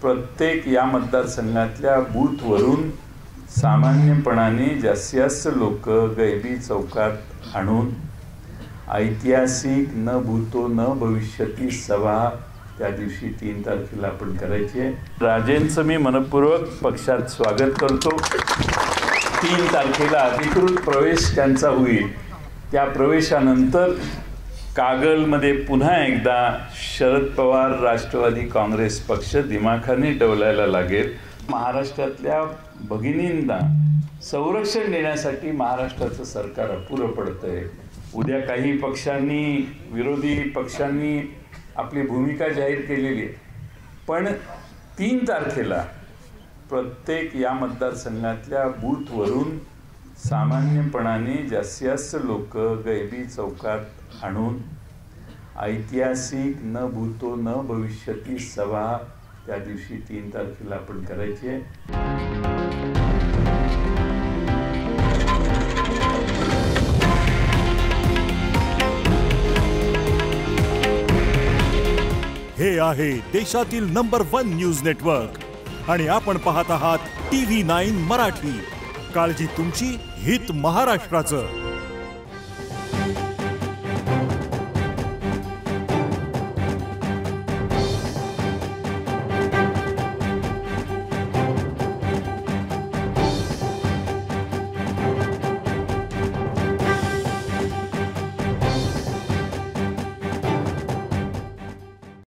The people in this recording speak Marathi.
प्रत्येक या मतदारसंघातल्या बूथवरून सामान्यपणाने जास्तीत जास्त लोक गैबी चौकात आणून ऐतिहासिक न भूतो न भविष्यती सभा त्या दिवशी 3 तारखेला आपण करायची आहे। राजेंचं मी मनपूर्वक पक्षात स्वागत करतो। 3 तारखेला अधिकृत प्रवेश त्यांचा होईल। त्या प्रवेशानंतर कागलमध्ये पुन्हा एकदा शरद पवार राष्ट्रवादी काँग्रेस पक्ष दिमाखाने डवलायला लागेल। महाराष्ट्रातल्या भगिनींना संरक्षण देण्यासाठी महाराष्ट्राचं सरकार अपुरं पडतंय। उद्या काही पक्षांनी विरोधी पक्षांनी आपली भूमिका जाहीर केलेली आहे, पण 3 तारखेला प्रत्येक या मतदारसंघातल्या बूथवरून सामान्यपणाने जास्तीत जास्त लोक गैबी चौकात आणून ऐतिहासिक न भूतो न भविष्यती सभा त्या दिवशी 3 तारखेला आपण करायची आहे। हे आहे देशातील नंबर 1 न्यूज नेटवर्क आणि आपण पाहत आहात TV9 मराठी। काळजी तुमची, हित महाराष्ट्राचं।